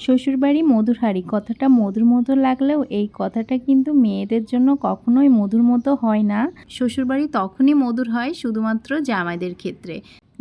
শ্বশুরবাড়ি মধুর হাঁড়ি কথাটা মধুর মতো লাগলেও এই কথাটা কিন্তু মেয়েদের জন্য কখনোই মধুর মতো হয় না। শ্বশুরবাড়ি তখনই মধুর হয় শুধুমাত্র জামাইদের ক্ষেত্রে।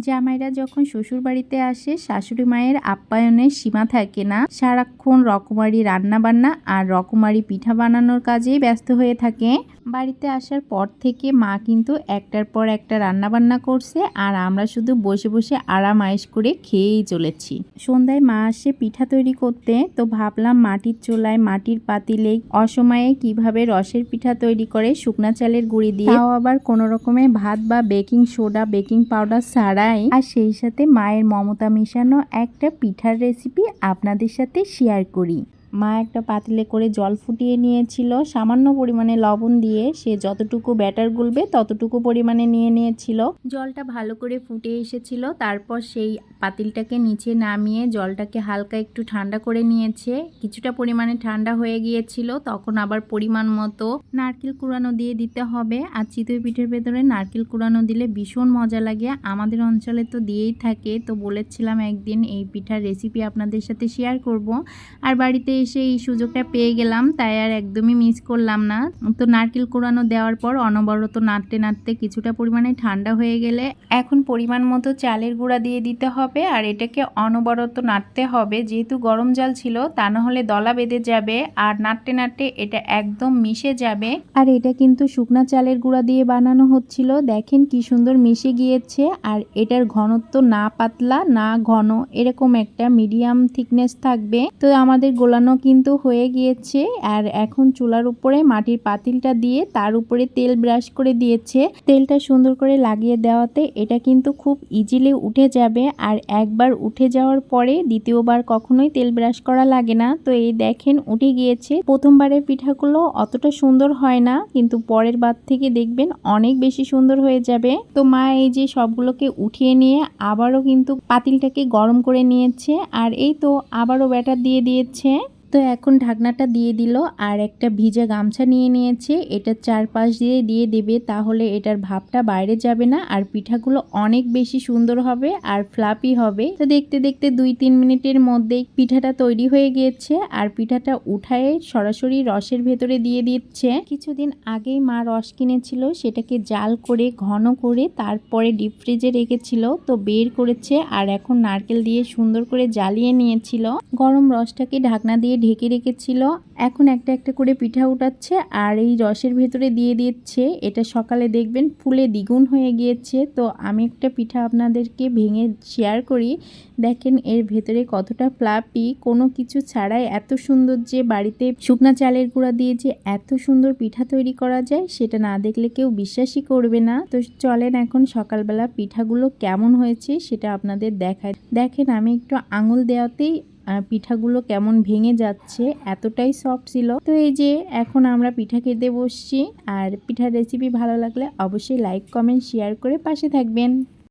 জামাইরা যখন শ্বশুর বাড়িতে আসে শাশুড়ি মায়ের আপ্যায়নের সীমা থাকে না। সারাক্ষণ রকমারি রান্না বান্না আর রকমারি পিঠা বানানোর কাজেই ব্যস্ত হয়ে থাকে। বাড়িতে আসার পর থেকে মা কিন্তু একটার পর একটা রান্না বান্না করছে আর আমরা শুধু বসে বসে আরাম আয়েশ করে খেয়েই চলেছি। সন্ধ্যায় মা আসে পিঠা তৈরি করতে, তো ভাবলাম মাটির চুলায় মাটির পাতিলে অসময়ে কিভাবে রসের পিঠা তৈরি করে শুকনা চালের গুঁড়ি দিয়ে, তাও আবার কোনো রকমে ভাত বা বেকিং সোডা বেকিং পাউডার ছাড়াই, আর সেই সাথে মায়ের মমতা মিশানো একটা পিঠার রেসিপি আপনাদের সাথে শেয়ার করি। মা একটা পাতিলে করে জল ফুটিয়ে নিয়েছিল সামান্য পরিমাণে লবণ দিয়ে। সে যতটুকু ব্যাটার গুলবে ততটুকু পরিমাণে নিয়ে নিয়েছিল। জলটা ভালো করে ফুটে এসেছিল, তারপর সেই পাতিলটাকে নিচে নামিয়ে জলটাকে হালকা একটু ঠান্ডা করে নিয়েছে। কিছুটা পরিমাণে ঠান্ডা হয়ে গিয়েছিল, তখন আবার পরিমাণ মতো নারকেল কুড়ানো দিয়ে দিতে হবে। আর চিতই পিঠের ভেতরে নারকেল কুড়ানো দিলে ভীষণ মজা লাগে, আমাদের অঞ্চলে তো দিয়েই থাকে। তো বলেছিলাম একদিন এই পিঠার রেসিপি আপনাদের সাথে শেয়ার করব, আর বাড়িতে এসে এই সুযোগটা পেয়ে গেলাম, তাই আর একদমই মিস করলাম না। তো নারকেল কোড়ানো দেওয়ার পর অনবরত নাড়তে নাড়তে কিছুটা পরিমাণে ঠান্ডা হয়ে গেলে এখন পরিমাণ মতো চালের গুঁড়া দিয়ে দিতে হবে, আর এটাকে অনবরত নাড়তে হবে। যেহেতু গরম জল ছিল, তা না হলে দলা বেঁধে যাবে, আর নাড়তে নাড়তে এটা একদম মিশে যাবে। আর এটা কিন্তু শুকনা চালের গুঁড়া দিয়ে বানানো হচ্ছিল, দেখেন কি সুন্দর মিশে গিয়েছে। আর এটার ঘনত্ব না পাতলা না ঘন, এরকম একটা মিডিয়াম থিকনেস থাকবে। তো আমাদের গোলানো কিন্তু হয়ে গিয়েছে, আর এখন চুলার উপরে মাটির পাতিলটা দিয়ে তার উপরে তেল ব্রাশ করে দিয়েছে। তেলটা সুন্দর করে লাগিয়ে দেওয়াতে এটা কিন্তু খুব ইজিলি উঠে যাবে, আর একবার উঠে যাওয়ার পরে দ্বিতীয়বার কখনোই তেল ব্রাশ করা লাগে না। তো এই দেখেন উঠে গিয়েছে। প্রথমবারের পিঠাগুলো অতটা সুন্দর হয় না, কিন্তু পরের বার থেকে দেখবেন অনেক বেশি সুন্দর হয়ে যাবে। তো মা এই যে সবগুলোকে উঠিয়ে নিয়ে আবারও কিন্তু পাতিলটাকে গরম করে নিয়েছে, আর এই তো আবারও ব্যাটার দিয়ে দিয়েছে। তো এখন ঢাকনাটা দিয়ে দিল, আর একটা ভিজা গামছা নিয়ে নিয়েছে, এটা চারপাশ দিয়ে দিয়ে দেবে, তাহলে এটার ভাবটা বাইরে যাবে না, আর পিঠাগুলো অনেক বেশি সুন্দর হবে আর ফ্লাপি হবে। তো দেখতে দেখতে 2-3 মিনিটের মধ্যেই পিঠাটা তৈরি হয়ে গিয়েছে, আর পিঠাটা উঠায়ে সরাসরি রসের ভেতরে দিয়ে দিচ্ছে। কিছুদিন আগেই মা রস কিনেছিল, সেটাকে জাল করে ঘন করে তারপরে ডিপ ফ্রিজে রেখেছিল, তো বের করেছে, আর এখন নারকেল দিয়ে সুন্দর করে জ্বালিয়ে নিয়েছিল। গরম রসটাকে ঢাকনা দিয়ে ঢেকে রেখেছিল। এখন একটা একটা করে পিঠা উঠাচ্ছে আর এই রসের ভেতরে দিয়ে দিচ্ছে। এটা সকালে দেখবেন ফুলে দ্বিগুণ হয়ে গিয়েছে। তো আমি একটা পিঠা আপনাদেরকে ভেঙে শেয়ার করি, দেখেন এর ভেতরে কতটা ফ্লাপি, কোনো কিছু ছাড়াই এত সুন্দর। যে বাড়িতে শুকনা চালের গুঁড়া দিয়ে যে এত সুন্দর পিঠা তৈরি করা যায়, সেটা না দেখলে কেউ বিশ্বাসই করবে না। তো চলেন এখন সকালবেলা পিঠাগুলো কেমন হয়েছে সেটা আপনাদের দেখায়। দেখেন আমি একটু আঙুল দেওয়াতেই পিঠাগুলো কেমন ভেঙে যাচ্ছে, এতটাই সফট ছিল। তো এই যে এখন আমরা পিঠা খেতে বসছি, আর পিঠার রেসিপি ভালো লাগলে অবশ্যই লাইক কমেন্ট শেয়ার করে পাশে থাকবেন।